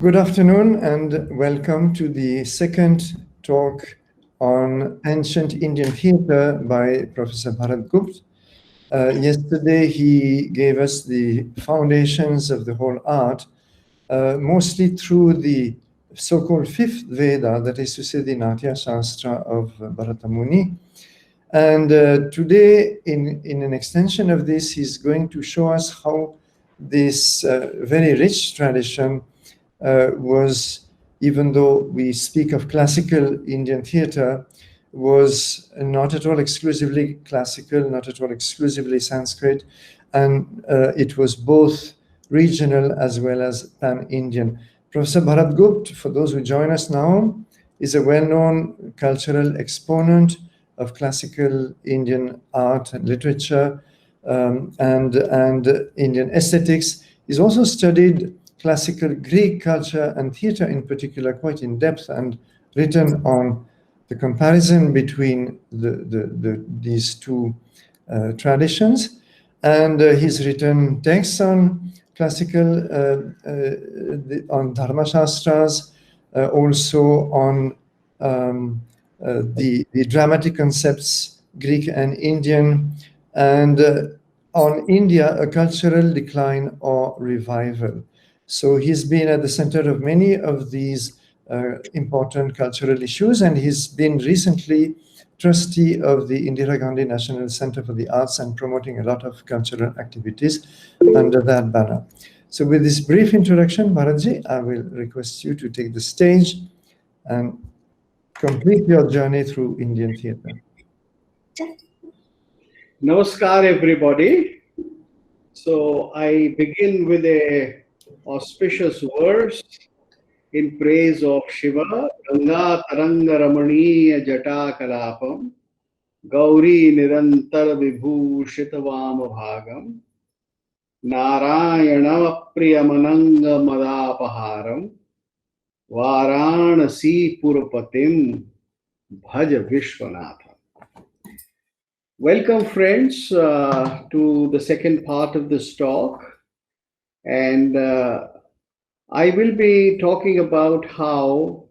Good afternoon and welcome to the second talk on ancient Indian theatre by Professor Bharat Gupt. Yesterday he gave us the foundations of the whole art, mostly through the so-called fifth Veda, that is to say the Natyasastra of Bharata Muni. And today, in an extension of this, he's going to show us how this very rich tradition was, even though we speak of classical Indian theatre, was not at all exclusively classical, not at all exclusively Sanskrit, and it was both regional as well as pan-Indian. Professor Bharat Gupt, for those who join us now, is a well-known cultural exponent of classical Indian art and literature and Indian aesthetics. He's also studied classical Greek culture and theatre in particular quite in depth and written on the comparison between these two traditions. And he's written texts on classical, on Dharma Shastras, also on the dramatic concepts, Greek and Indian, and on India, a cultural decline or revival. So he's been at the center of many of these important cultural issues, and he's been recently trustee of the Indira Gandhi National Centre for the Arts and promoting a lot of cultural activities under that banner. So with this brief introduction, Bharatji, I will request you to take the stage and complete your journey through Indian theatre. Namaskar, everybody. So I begin with a auspicious verse in praise of Shiva. Ganga Taranga Ramaniya Jata Kalapam Gauri Nirantar Vibhushitavam Bhagam Narayana Priyamananga Madapaharam Varanasi Purapatim Bhaja Vishwanatha. Welcome, friends, to the second part of this talk. And I will be talking about how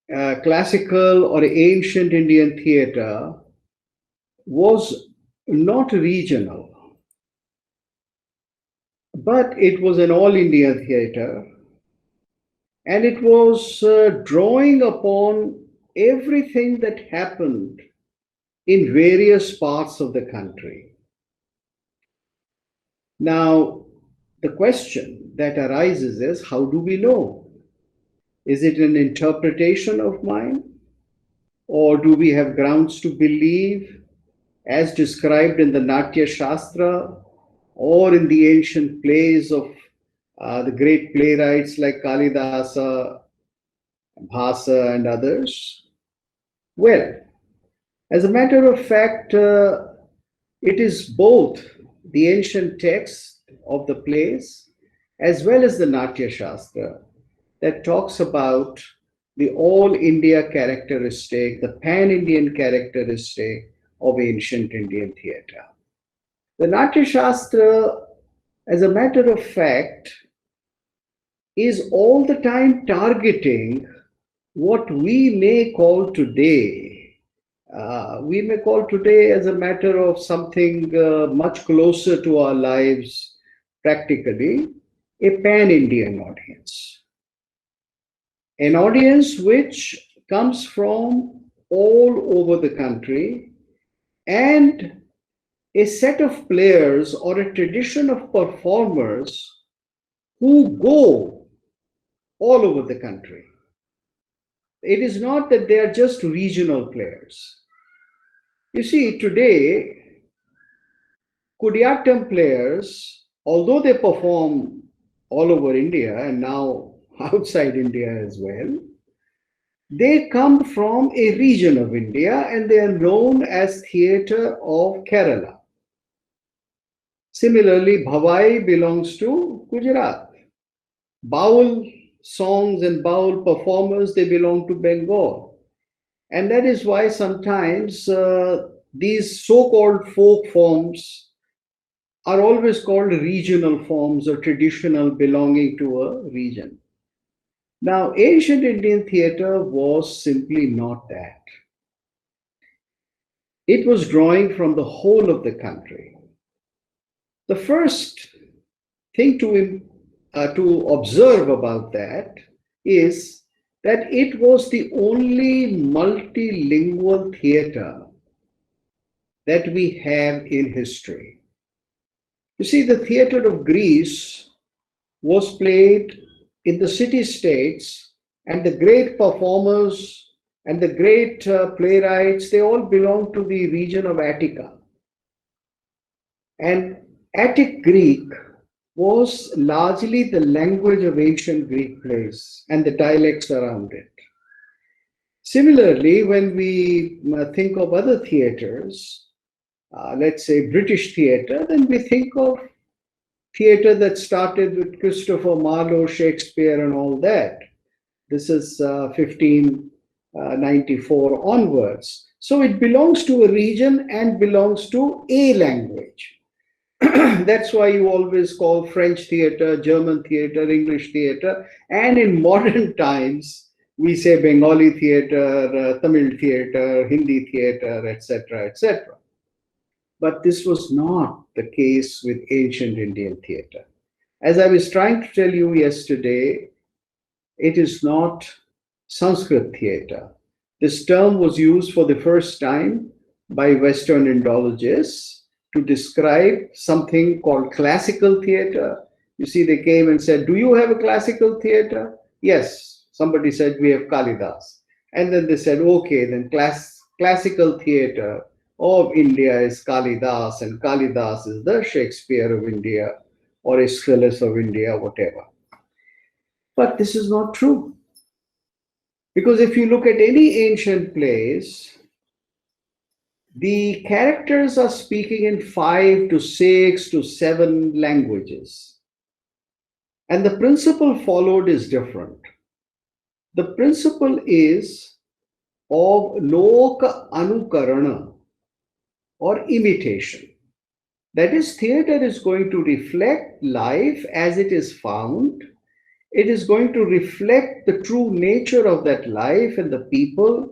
classical or ancient Indian theatre was not regional, but it was an all-India theatre, and it was drawing upon everything that happened in various parts of the country. Now, the question that arises is, how do we know? Is it an interpretation of mine? Or do we have grounds to believe, as described in the Natyasastra or in the ancient plays of the great playwrights like Kalidasa, Bhasa, and others? Well, as a matter of fact, it is both the ancient text of the plays as well as the Natyashastra that talks about the all-India characteristic, the pan-Indian characteristic of ancient Indian theatre. The Natyashastra, as a matter of fact, is all the time targeting what we may call today as a matter of something much closer to our lives, practically, a pan-Indian audience. An audience which comes from all over the country, and a set of players or a tradition of performers who go all over the country. It is not that they are just regional players. You see, today, Kudiyattam players, although they perform all over India and now outside India as well, they come from a region of India and they are known as Theatre of Kerala. Similarly, Bhavai belongs to Gujarat. Baul songs and Baul performers, they belong to Bengal. And that is why sometimes these so-called folk forms are always called regional forms or traditional, belonging to a region. Now, ancient Indian theatre was simply not that. It was drawing from the whole of the country. The first thing to observe about that is that it was the only multilingual theatre that we have in history. You see, the theatre of Greece was played in the city-states, and the great performers and the great playwrights, they all belong to the region of Attica. And Attic Greek was largely the language of ancient Greek plays and the dialects around it. Similarly, when we think of other theatres, let's say British theatre, then we think of theatre that started with Christopher Marlowe, Shakespeare, and all that. This is 1594 onwards. So it belongs to a region and belongs to a language. That's why you always call French theatre, German theatre, English theatre, and in modern times, we say Bengali theatre, Tamil theatre, Hindi theatre, etc., etc. But this was not the case with ancient Indian theatre. As I was trying to tell you yesterday, it is not Sanskrit theatre. This term was used for the first time by Western Indologists to describe something called classical theatre. You see, they came and said, do you have a classical theatre? Yes. Somebody said, we have Kalidas. And then they said, okay, then classical theatre of India is Kalidas, and Kalidas is the Shakespeare of India or Aeschylus of India, whatever. But this is not true. Because if you look at any ancient plays, the characters are speaking in 5 to 6 to 7 languages. And the principle followed is different. The principle is of loka anukarana, or imitation. That is, theatre is going to reflect life as it is found. It is going to reflect the true nature of that life and the people,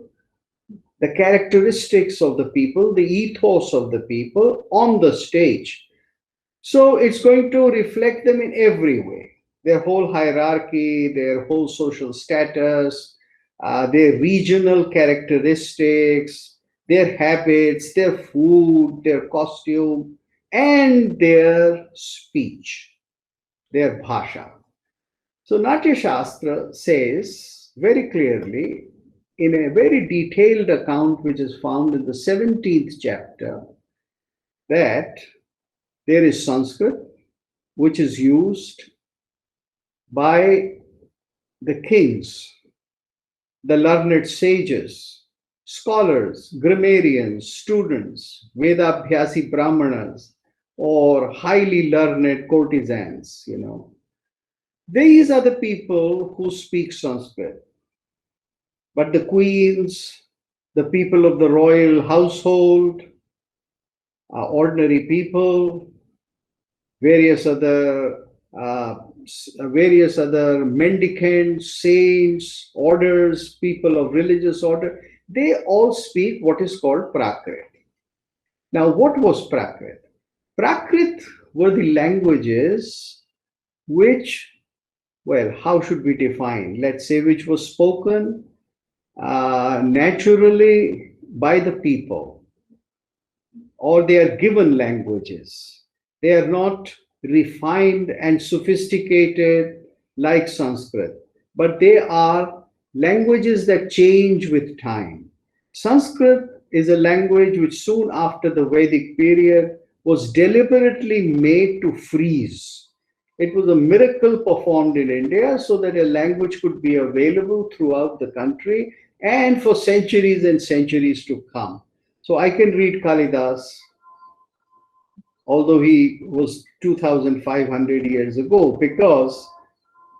the characteristics of the people, the ethos of the people on the stage. So it's going to reflect them in every way. Their whole hierarchy, their whole social status, their regional characteristics, their habits, their food, their costume, and their speech, their bhasha. So Natyashastra says very clearly, in a very detailed account which is found in the 17th chapter, that there is Sanskrit, which is used by the kings, the learned sages, scholars, grammarians, students, Vedabhyasi Brahmanas, or highly learned courtesans, These are the people who speak Sanskrit. But the queens, the people of the royal household, ordinary people, various other mendicants, saints, orders, people of religious order, they all speak what is called Prakrit. Now, what was Prakrit? Prakrit were the languages which, well, how should we define? Let's say which was spoken naturally by the people, or they are given languages. They are not refined and sophisticated like Sanskrit, but they are languages that change with time. Sanskrit is a language which soon after the Vedic period was deliberately made to freeze. It was a miracle performed in India so that a language could be available throughout the country and for centuries and centuries to come. So I can read Kalidas, although he was 2,500 years ago, because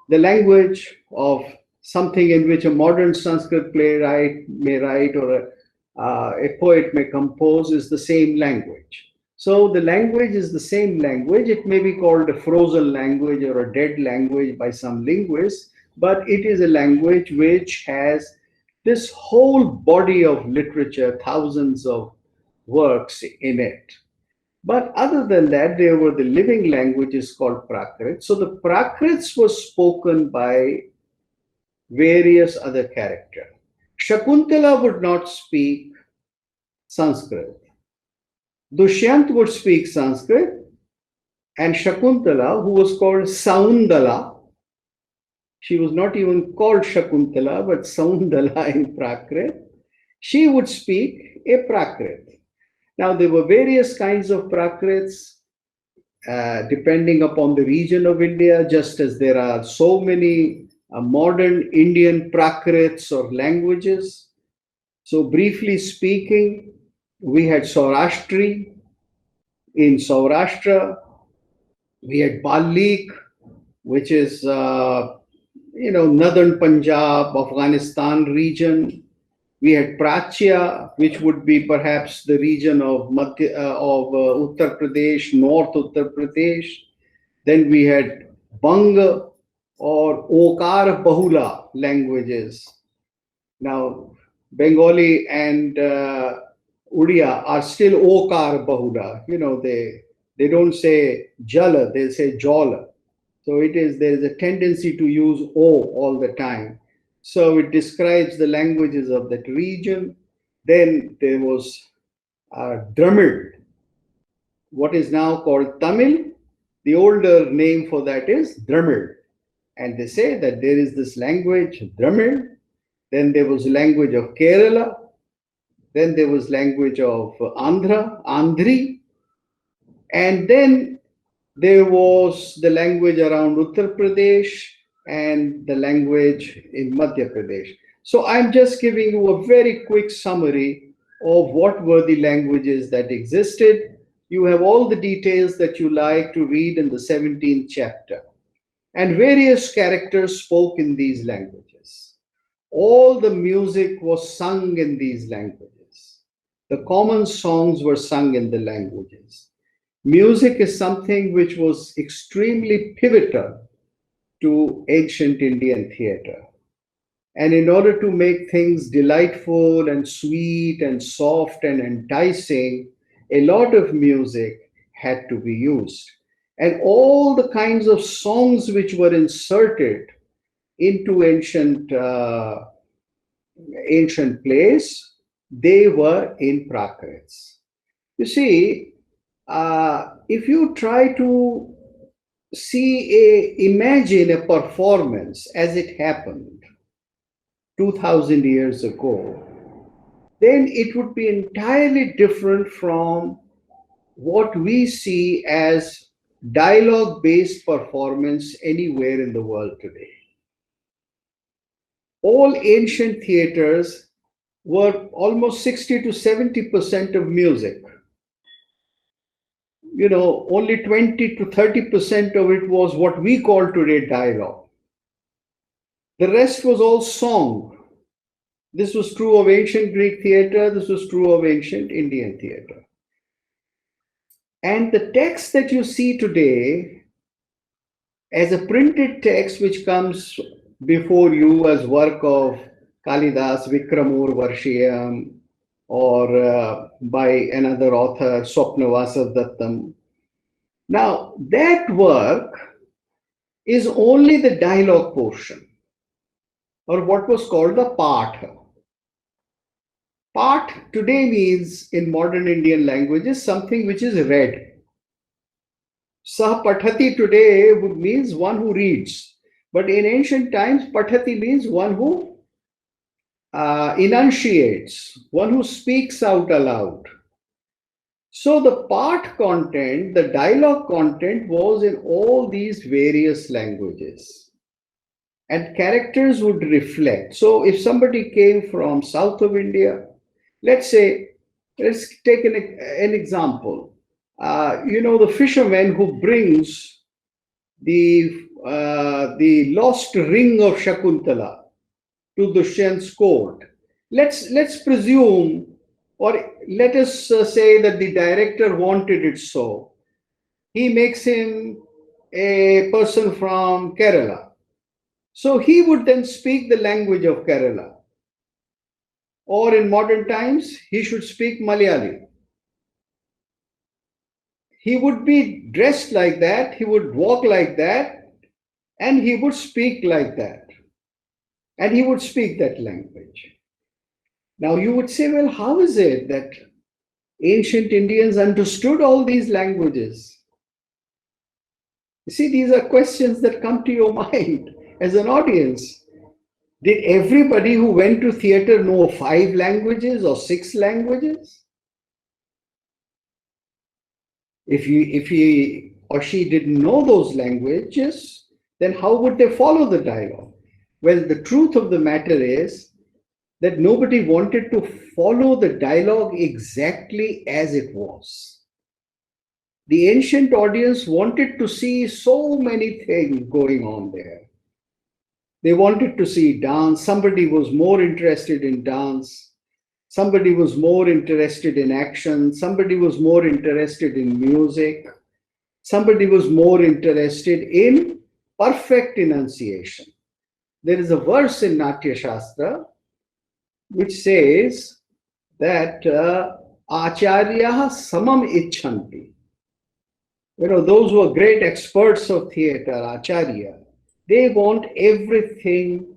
the language of something in which a modern Sanskrit playwright may write or a poet may compose is the same language. So the language is the same language. It may be called a frozen language or a dead language by some linguists, but it is a language which has this whole body of literature, thousands of works in it. But other than that, there were the living languages called Prakrit. So the Prakrits were spoken by various other characters. Shakuntala would not speak Sanskrit. Dushyant would speak Sanskrit, and Shakuntala, who was called Saundala, she was not even called Shakuntala, but Saundala in Prakrit, she would speak a Prakrit. Now, there were various kinds of Prakrits depending upon the region of India, just as there are so many modern Indian Prakrits or languages. So, briefly speaking, we had Saurashtri in Saurashtra. We had Balik, which is northern Punjab, Afghanistan region. We had Prachya, which would be perhaps the region of Uttar Pradesh, North Uttar Pradesh. Then we had Banga or Okar Bahula languages. Now, Bengali and Odia are still Okar Bahula. They don't say Jala, they say Jala. So there is a tendency to use O all the time. So it describes the languages of that region. Then there was Dramid, what is now called Tamil. The older name for that is Dramid. And they say that there is this language, Dramid. Then there was language of Kerala. Then there was language of Andhri. And then there was the language around Uttar Pradesh and the language in Madhya Pradesh. So I'm just giving you a very quick summary of what were the languages that existed. You have all the details that you like to read in the 17th chapter. And various characters spoke in these languages. All the music was sung in these languages. The common songs were sung in the languages. Music is something which was extremely pivotal to ancient Indian theatre. And in order to make things delightful and sweet and soft and enticing, a lot of music had to be used. And all the kinds of songs which were inserted into ancient plays, they were in Prakrits. You see, if you try to imagine a performance as it happened 2000 years ago, then it would be entirely different from what we see as dialogue-based performance anywhere in the world today. All ancient theaters were almost 60 to 70% of music. Only 20 to 30% of it was what we call today dialogue. The rest was all song. This was true of ancient Greek theater. This was true of ancient Indian theater. And the text that you see today as a printed text which comes before you as work of Kalidas, Vikramur Varshiyam, or by another author, Swapnavasa Dattam. Now, that work is only the dialogue portion, or what was called the Path. Path today means, in modern Indian languages, something which is read. Sah Pathati today means one who reads. But in ancient times, Pathati means one who enunciates, one who speaks out aloud. So the part content, the dialogue content was in all these various languages. And characters would reflect. So if somebody came from south of India, let's take an example. The fisherman who brings the lost ring of Shakuntala to Dushyant's court. Let's presume, Or let us say that the director wanted it so. He makes him a person from Kerala. So he would then speak the language of Kerala. Or in modern times, he should speak Malayali. He would be dressed like that, he would walk like that, and he would speak like that. And he would speak that language. Now you would say, well, how is it that ancient Indians understood all these languages? You see, these are questions that come to your mind as an audience. Did everybody who went to theater know 5 languages or 6 languages? If he or she didn't know those languages, then how would they follow the dialogue? Well, the truth of the matter is that nobody wanted to follow the dialogue exactly as it was. The ancient audience wanted to see so many things going on there. They wanted to see dance. Somebody was more interested in dance. Somebody was more interested in action. Somebody was more interested in music. Somebody was more interested in perfect enunciation. There is a verse in Natyasastra which says that Acharya samam icchanti. Those who are great experts of theater, Acharya, they want everything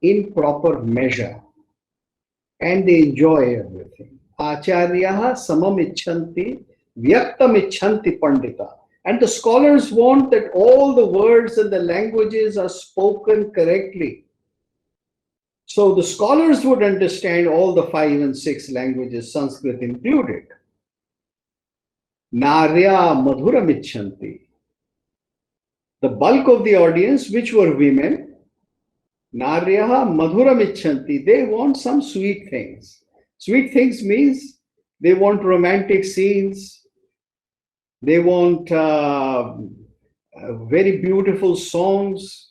in proper measure. And they enjoy everything. Acharyaha samam icchanti, vyaktam icchanti pandita. And the scholars want that all the words and the languages are spoken correctly. So the scholars would understand all the 5 and 6 languages, Sanskrit included. Narya madhuram icchanti. The bulk of the audience, which were women, Naryaha madhuram icchanti, they want some sweet things. Sweet things means they want romantic scenes, they want very beautiful songs,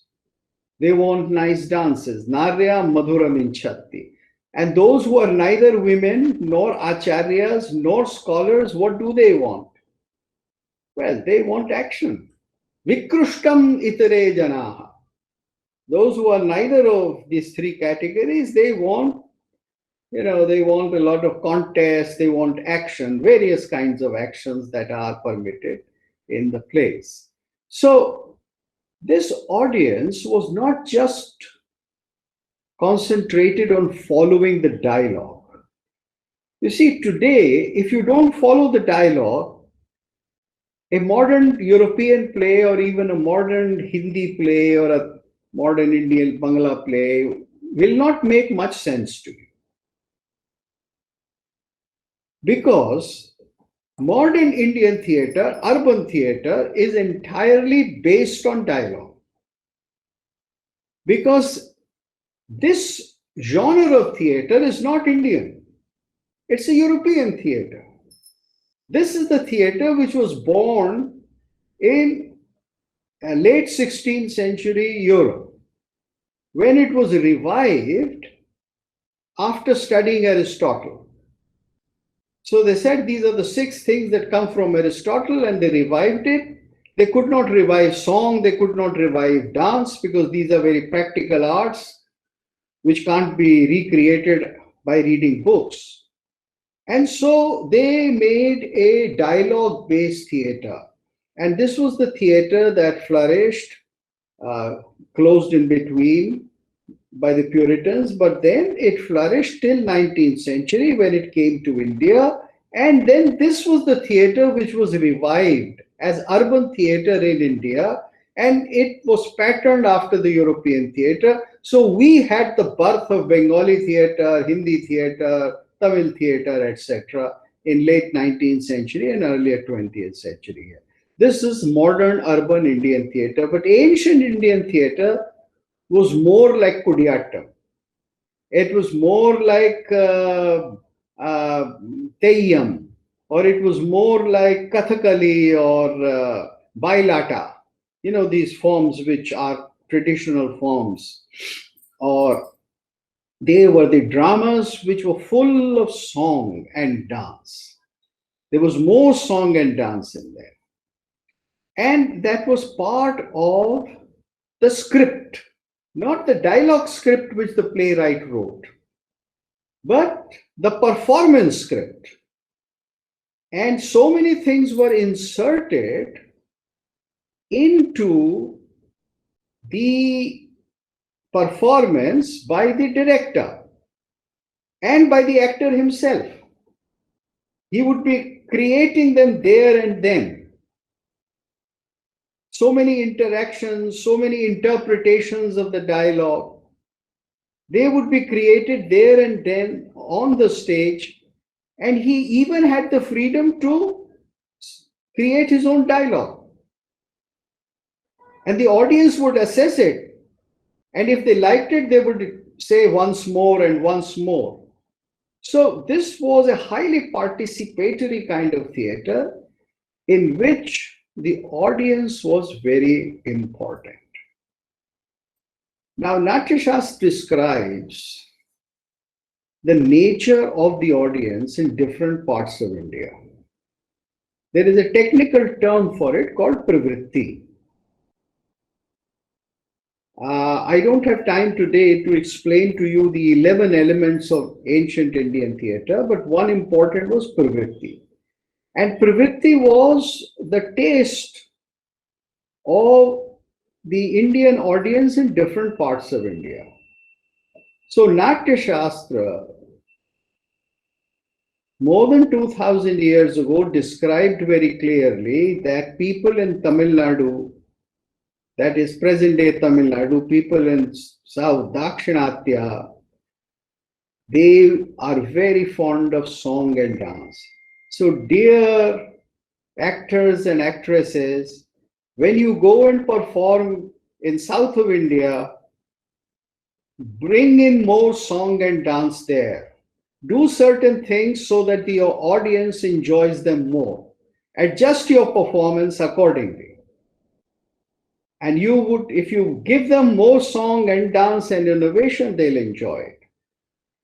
they want nice dances. Narya madhuram icchanti. And those who are neither women, nor acharyas, nor scholars, what do they want? Well, they want action. Vikrushtam itere janaha. Those who are neither of these 3 categories, they want, they want a lot of contests, they want action, various kinds of actions that are permitted in the plays. So this audience was not just concentrated on following the dialogue. You see, today, if you don't follow the dialogue, a modern European play or even a modern Hindi play or a modern Indian Bangla play will not make much sense to you. Because modern Indian theater, urban theater, is entirely based on dialogue. Because this genre of theater is not Indian. It's a European theater. This is the theater which was born in late 16th century Europe, when it was revived after studying Aristotle. So they said these are the 6 things that come from Aristotle, and they revived it. They could not revive song, they could not revive dance, because these are very practical arts which can't be recreated by reading books. And so they made a dialogue-based theater. And this was the theater that flourished, closed in between by the Puritans, but then it flourished till 19th century when it came to India. And then this was the theater which was revived as urban theater in India, and it was patterned after the European theater. So we had the birth of Bengali theater, Hindi theater, Tamil theater, etc. in late 19th century and earlier 20th century. This is modern urban Indian theater, but ancient Indian theater was more like Kudiyattam. It was more like Teyyam, or it was more like Kathakali or Bailata. These forms which are traditional forms, or They were the dramas which were full of song and dance. There was more song and dance in there. And that was part of the script, not the dialogue script which the playwright wrote, but the performance script. And so many things were inserted into the performance by the director and by the actor himself. He would be creating them there and then. So many interactions, so many interpretations of the dialogue, they would be created there and then on the stage, and he even had the freedom to create his own dialogue. And the audience would assess it, and if they liked it, they would say once more and once more. So this was a highly participatory kind of theater in which the audience was very important. Now, Natyasastra describes the nature of the audience in different parts of India. There is a technical term for it called pravritti. I don't have time today to explain to you the 11 elements of ancient Indian theatre, but one important was pravritti. And pravritti was the taste of the Indian audience in different parts of India. So Natyashastra, more than 2000 years ago, described very clearly that people in Tamil Nadu, that is present-day Tamil Nadu, people in South Dakshinatya, they are very fond of song and dance. So dear actors and actresses, when you go and perform in south of India, bring in more song and dance there. Do certain things so that your audience enjoys them more. Adjust your performance accordingly. And you would, if you give them more song and dance and innovation, they'll enjoy it.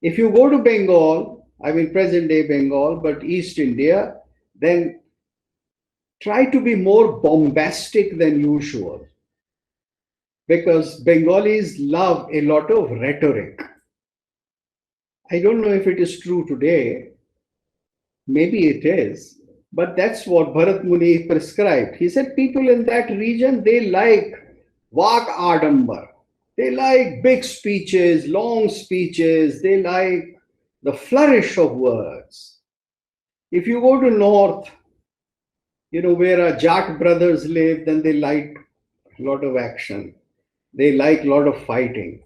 If you go to Bengal, I mean present day Bengal, but East India, then try to be more bombastic than usual. Because Bengalis love a lot of rhetoric. I don't know if it is true today. Maybe it is. But that's what Bharat Muni prescribed. He said people in that region, they like Vak Adambar. They like big speeches, long speeches. They like the flourish of words. If you go to North, where our Jat brothers live, then they like a lot of action. They like a lot of fighting.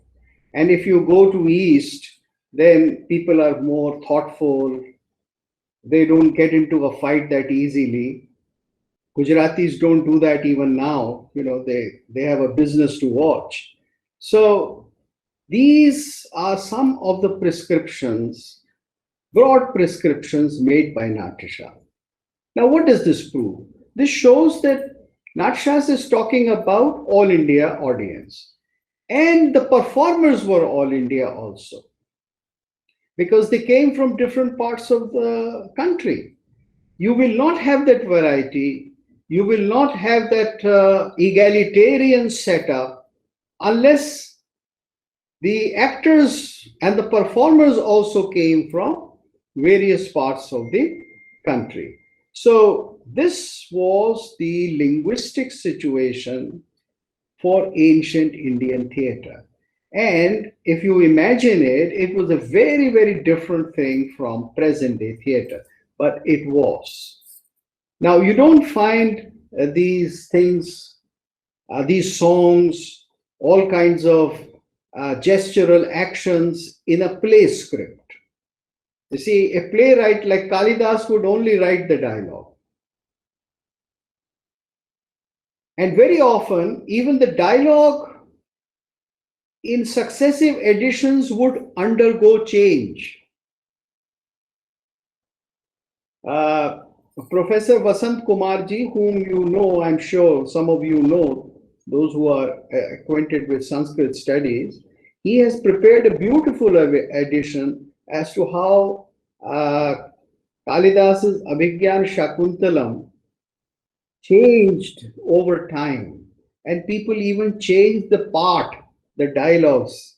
And if you go to East, then people are more thoughtful. They don't get into a fight that easily. Gujaratis don't do that even now. They have a business to watch. So these are some of the prescriptions, broad prescriptions made by Natyasastra. Now, what does this prove? This shows that Natyasastra is talking about all India audience. And the performers were all India also, because they came from different parts of the country. You will not have that variety. You will not have that egalitarian setup unless the actors and the performers also came from various parts of the country. So this was the linguistic situation for ancient Indian theatre. And if you imagine it, it was a very, very different thing from present-day theatre, but it was. Now, you don't find these things, these songs, all kinds of gestural actions in a play script. You see, a playwright like Kalidas would only write the dialogue. And very often, even the dialogue in successive editions would undergo change. Professor Vasant Kumarji, whom you know, I'm sure some of you know, those who are acquainted with Sanskrit studies, he has prepared a beautiful edition as to how Kalidas's Abhigyan Shakuntalam changed over time. And people even changed the dialogues.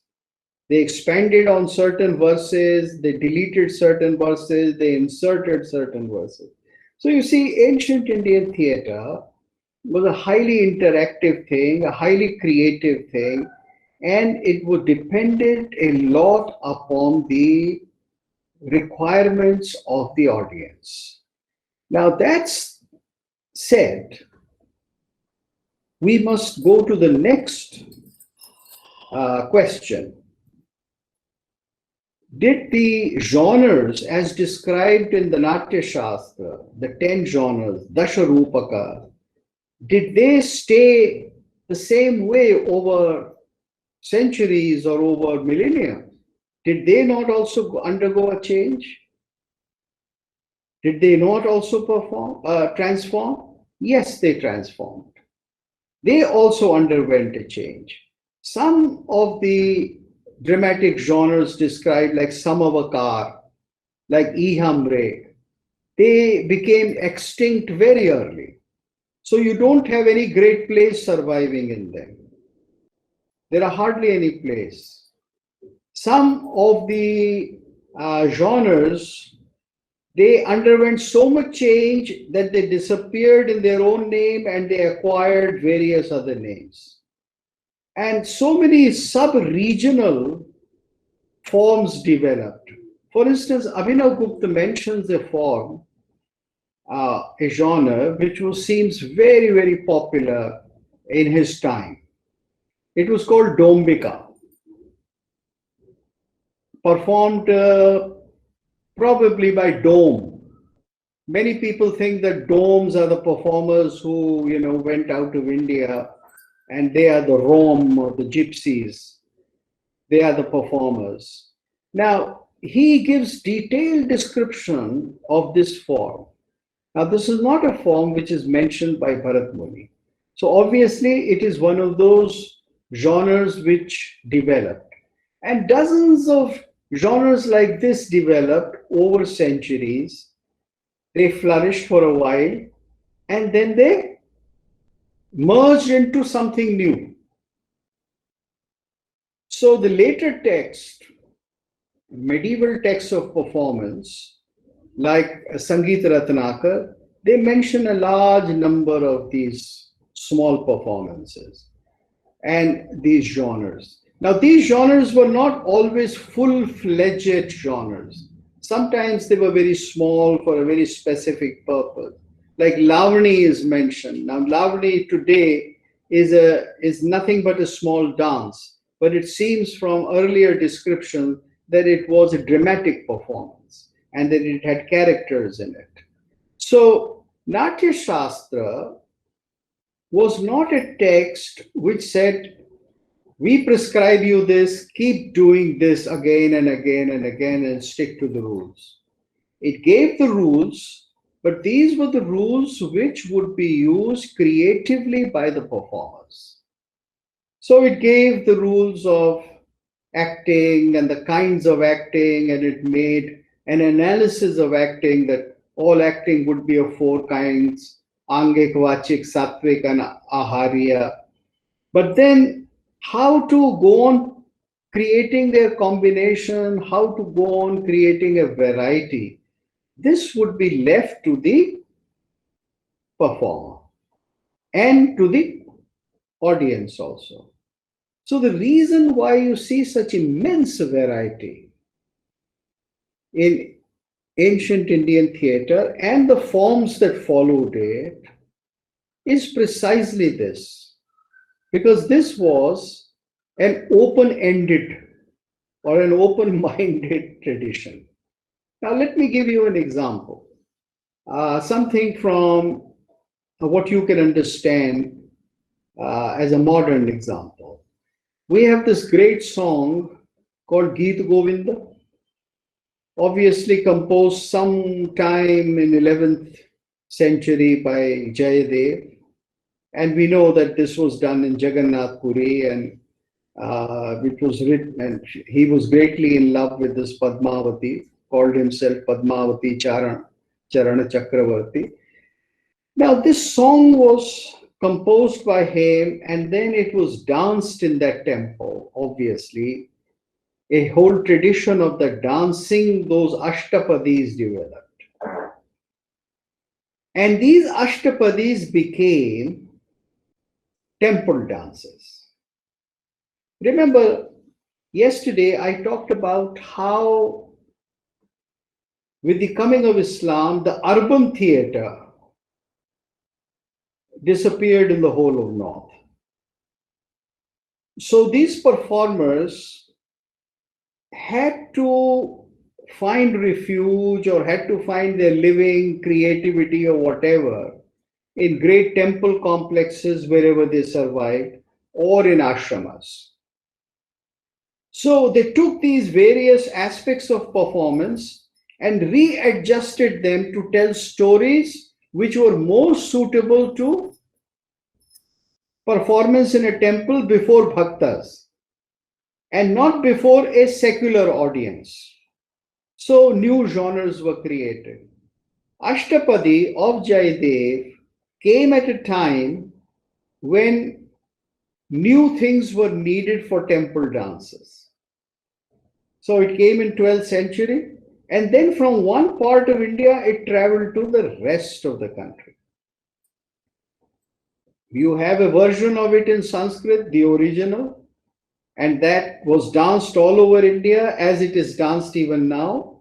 They expanded on certain verses, they deleted certain verses, they inserted certain verses. So you see, ancient Indian theatre was a highly interactive thing, a highly creative thing, and it was dependent a lot upon the requirements of the audience. Now, that's said, we must go to the next question. Did the genres as described in the Natyashastra, the 10 genres, Dasharupaka, did they stay the same way over centuries or over millennia? Did they not also undergo a change? Did they not also transform? Yes, they transformed. They also underwent a change. Some of the dramatic genres described, like Samavakar, like Ihamre, they became extinct very early. So you don't have any great plays surviving in them. There are hardly any plays. Some of the genres, they underwent so much change that they disappeared in their own name and they acquired various other names. And so many sub-regional forms developed. For instance, Abhinav Gupta mentions a form, a genre, which seems very, very popular in his time. It was called Dombika, performed probably by Dome. Many people think that Domes are the performers who, went out of India, and they are the Rom or the Gypsies. They are the performers. Now, he gives detailed description of this form. Now, this is not a form which is mentioned by Bharat Muni. So obviously, it is one of those genres which developed. And dozens of genres like this developed over centuries. They flourished for a while, and then they merged into something new. So the later text, medieval texts of performance, like Sangeet Ratnakar, they mention a large number of these small performances and these genres. Now, these genres were not always full-fledged genres. Sometimes they were very small for a very specific purpose. Like Lavani is mentioned. Now, Lavani today is nothing but a small dance, but it seems from earlier description that it was a dramatic performance and that it had characters in it. So, Natyasastra was not a text which said, we prescribe you this, keep doing this again and again and again and stick to the rules. It gave the rules, but these were the rules which would be used creatively by the performers. So it gave the rules of acting and the kinds of acting, and it made an analysis of acting, that all acting would be of 4 kinds: Angik, Vachik, Sattvic, and Aharya. But then how to go on creating their combination, how to go on creating a variety, this would be left to the performer and to the audience also. So the reason why you see such immense variety in ancient Indian theatre and the forms that followed it is precisely this, because this was an open-ended or an open-minded tradition. Now, let me give you an example, something from what you can understand as a modern example. We have this great song called Geet Govinda, obviously composed sometime in 11th century by Jayadev. And we know that this was done in Jagannath Puri, and which was written, and he was greatly in love with this Padmavati, called himself Padmavati Charana Chakravarti. Now, this song was composed by him, and then it was danced in that temple, obviously. A whole tradition of the dancing, those Ashtapadis developed. And these Ashtapadis became temple dances. Remember, yesterday I talked about how, with the coming of Islam, the urban theatre disappeared in the whole of North. So these performers had to find refuge or had to find their living, creativity, or whatever in great temple complexes wherever they survived, or in ashramas. So they took these various aspects of performance and readjusted them to tell stories which were more suitable to performance in a temple before bhaktas and not before a secular audience. So new genres were created. Ashtapadi of Jayadev came at a time when new things were needed for temple dances. So it came in 12th century, and then from one part of India, it traveled to the rest of the country. You have a version of it in Sanskrit, the original, and that was danced all over India as it is danced even now.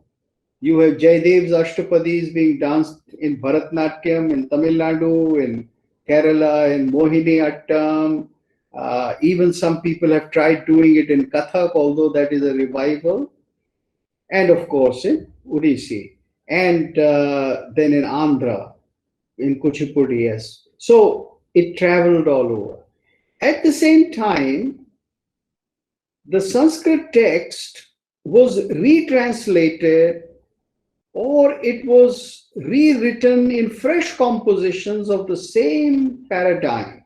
You have Jayadev's Ashtapadis being danced in Bharatnatyam, in Tamil Nadu, in Kerala, in Mohiniyattam. Even some people have tried doing it in Kathak, although that is a revival. And of course in Odissi. And then in Andhra, in Kuchipudi, yes. So it traveled all over. At the same time, the Sanskrit text was retranslated or it was rewritten in fresh compositions of the same paradigm,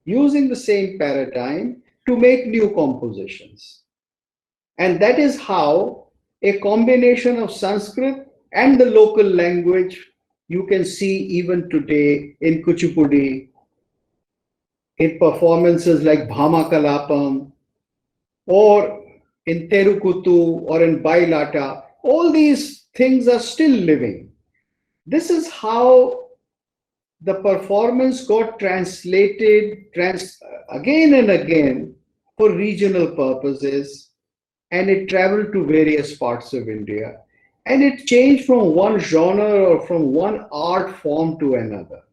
using the same paradigm to make new compositions. And that is how a combination of Sanskrit and the local language you can see even today in Kuchipudi, in performances like Bhama Kalapam, or in Terukuttu, or in Bailata. All these things are still living. This is how the performance got translated again and again for regional purposes, and it traveled to various parts of India. And it changed from one genre or from one art form to another.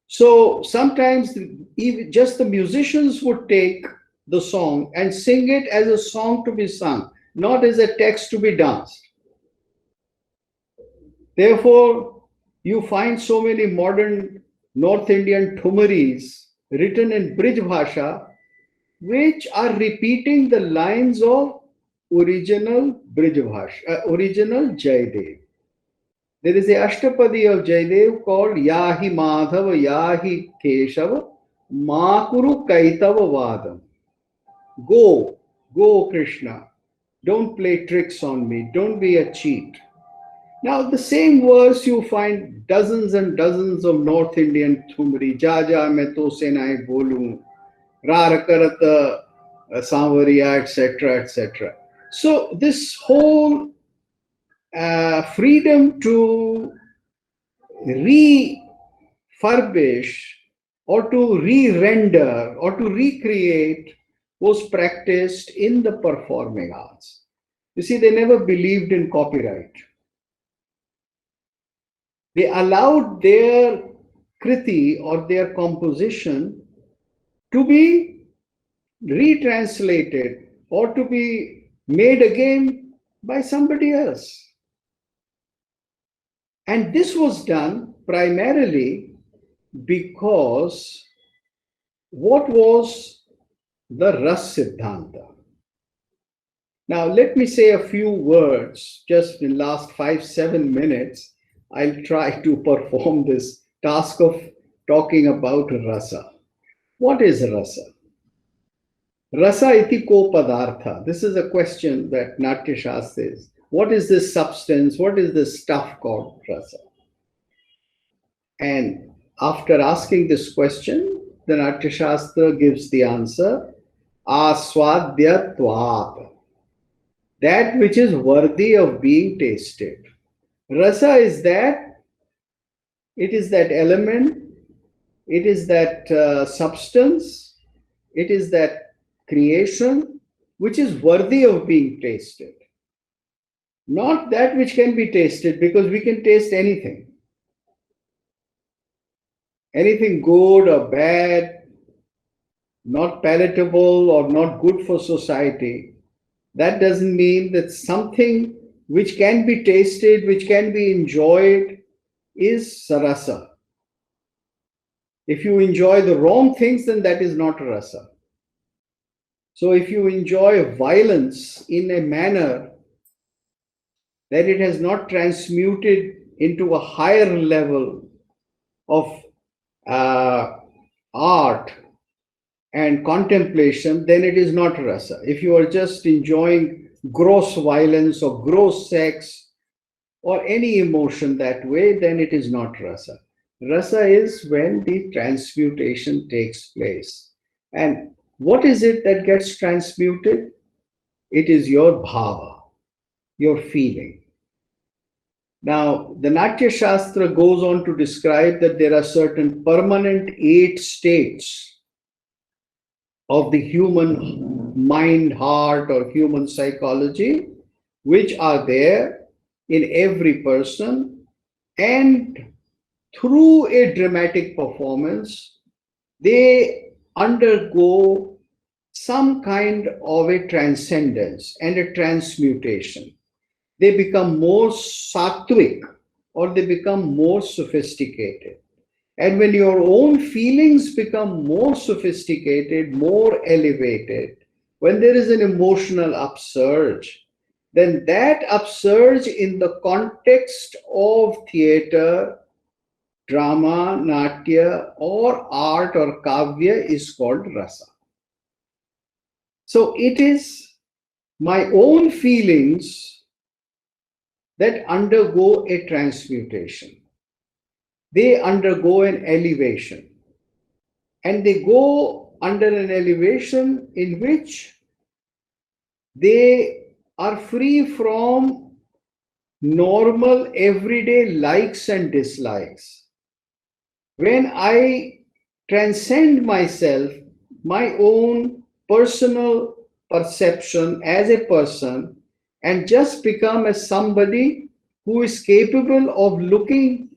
So sometimes even just the musicians would take the song and sing it as a song to be sung, not as a text to be danced. Therefore, you find so many modern North Indian thumaris written in Brij Bhasha, which are repeating the lines of original Brij Bhasha, original Jayadev. There is a Ashtapadi of Jayadev called Yahi Madhava Yahi Keshava Makuru Kaitava Vadam. Go Krishna, don't play tricks on me, don't be a cheat. Now the same verse you find dozens and dozens of North Indian thumri, Jaja main to se nahi bolu, Rara karata Sanvaria, etc., etc. So this whole freedom to refurbish or to re-render or to recreate was practiced in the performing arts. You see, they never believed in copyright. They allowed their kriti or their composition to be retranslated or to be made again by somebody else. And this was done primarily because what was the Ras Siddhanta? Now, let me say a few words just in the last 5-7 minutes. I'll try to perform this task of talking about rasa. What is rasa? Rasa iti ko padartha. This is a question that Natyashastra is. What is this substance? What is this stuff called rasa? And after asking this question, the Natyashastra gives the answer, aswadyatvat, that which is worthy of being tasted. Rasa is that, it is that element, it is that substance, it is that creation which is worthy of being tasted. Not that which can be tasted, because we can taste anything. Anything good or bad, not palatable or not good for society, that doesn't mean that something which can be tasted, which can be enjoyed, is rasa. If you enjoy the wrong things, then that is not rasa. So if you enjoy violence in a manner that it has not transmuted into a higher level of art and contemplation, then it is not rasa. If you are just enjoying gross violence or gross sex or any emotion that way, then it is not rasa. Rasa is when the transmutation takes place. And what is it that gets transmuted? It is your bhava, your feeling. Now, the Natyashastra goes on to describe that there are certain permanent 8 states of the human mind, heart, or human psychology, which are there in every person, and through a dramatic performance, they undergo some kind of a transcendence and a transmutation. They become more sattvic, or they become more sophisticated. And when your own feelings become more sophisticated, more elevated, when there is an emotional upsurge, then that upsurge in the context of theater, drama, natya, or art or kavya is called rasa. So it is my own feelings that undergo a transmutation. They undergo an elevation. And they go under an elevation in which they are free from normal everyday likes and dislikes. When I transcend myself, my own personal perception as a person, and just become as somebody who is capable of looking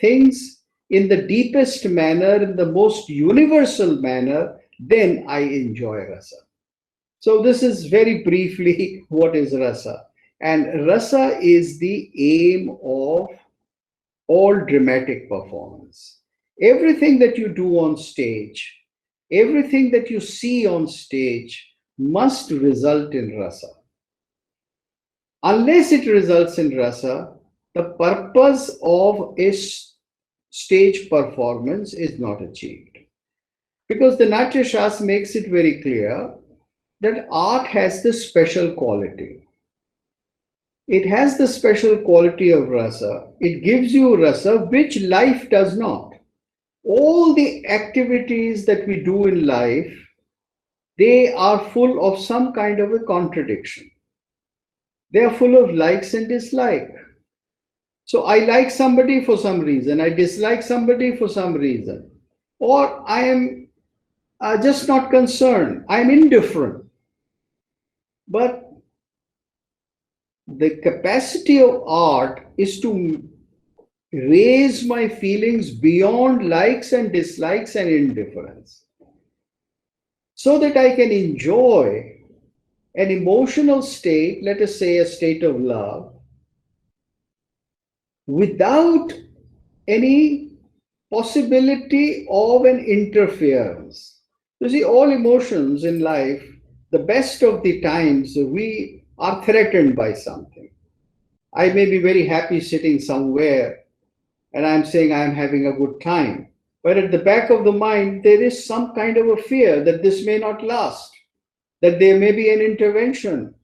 things in the deepest manner, in the most universal manner, then I enjoy rasa. So this is very briefly what is rasa. And rasa is the aim of all dramatic performance. Everything that you do on stage, everything that you see on stage must result in rasa. Unless it results in rasa, the purpose of a stage performance is not achieved. Because the Natyashastra makes it very clear that art has this special quality. It has the special quality of rasa. It gives you rasa, which life does not. All the activities that we do in life, they are full of some kind of a contradiction. They are full of likes and dislikes. So I like somebody for some reason, I dislike somebody for some reason, or I am just not concerned, I am indifferent. But the capacity of art is to raise my feelings beyond likes and dislikes and indifference, so that I can enjoy an emotional state, let us say a state of love, without any possibility of an interference. You see, all emotions in life, the best of the times, we are threatened by something. I may be very happy sitting somewhere and I'm saying I'm having a good time. But at the back of the mind, there is some kind of a fear that this may not last. that there may be an intervention,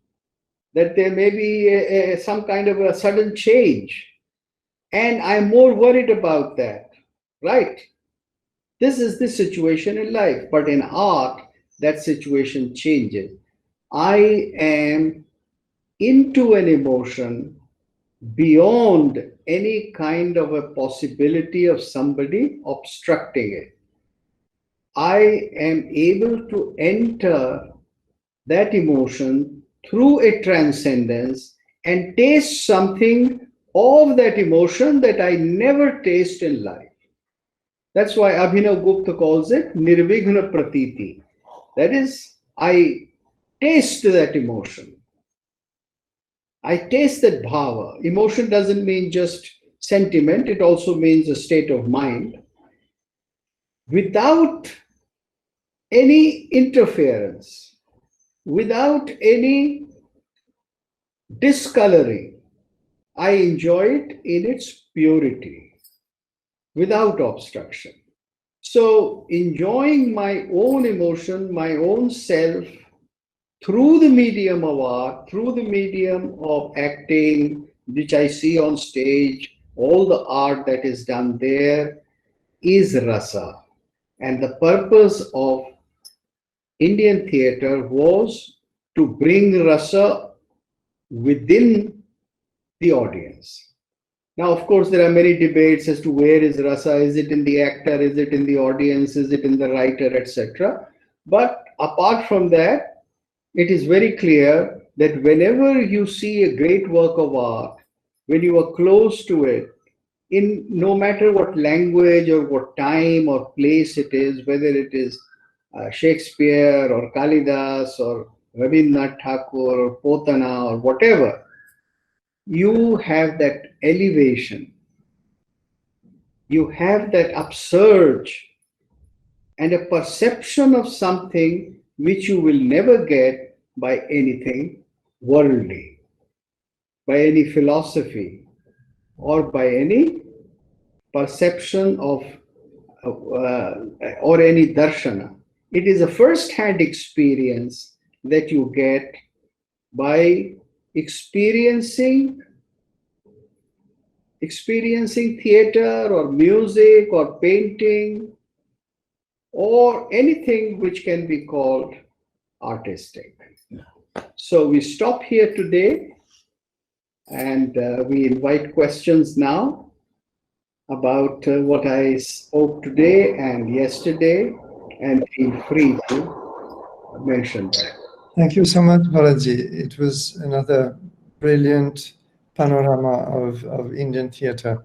that there may be some kind of a sudden change. And I'm more worried about that, right? This is the situation in life. But in art, that situation changes. I am into an emotion beyond any kind of a possibility of somebody obstructing it. I am able to enter that emotion through a transcendence and taste something of that emotion that I never taste in life. That's why Abhinav Gupta calls it nirvighna pratiti. That is, I taste that emotion. I taste that bhava. Emotion doesn't mean just sentiment, it also means a state of mind. Without any interference, without any discoloring, I enjoy it in its purity, without obstruction. So, enjoying my own emotion, my own self, through the medium of art, through the medium of acting, which I see on stage, all the art that is done there is rasa. And the purpose of Indian theatre was to bring rasa within the audience. Now, of course, there are many debates as to where is rasa. Is it in the actor? Is it in the audience? Is it in the writer, etc.? But apart from that, it is very clear that whenever you see a great work of art, when you are close to it, in no matter what language or what time or place it is, whether it is Shakespeare or Kalidas or Rabindranath Tagore or Potana or whatever, you have that elevation, you have that upsurge and a perception of something which you will never get by anything worldly, by any philosophy, or by any perception of or any darshana. It is a first-hand experience that you get by experiencing theater or music or painting or anything which can be called artistic. So we stop here today and we invite questions now about what I spoke today and yesterday, and feel free to mention that. Thank you so much, Bharatji. It was another brilliant panorama of Indian theatre.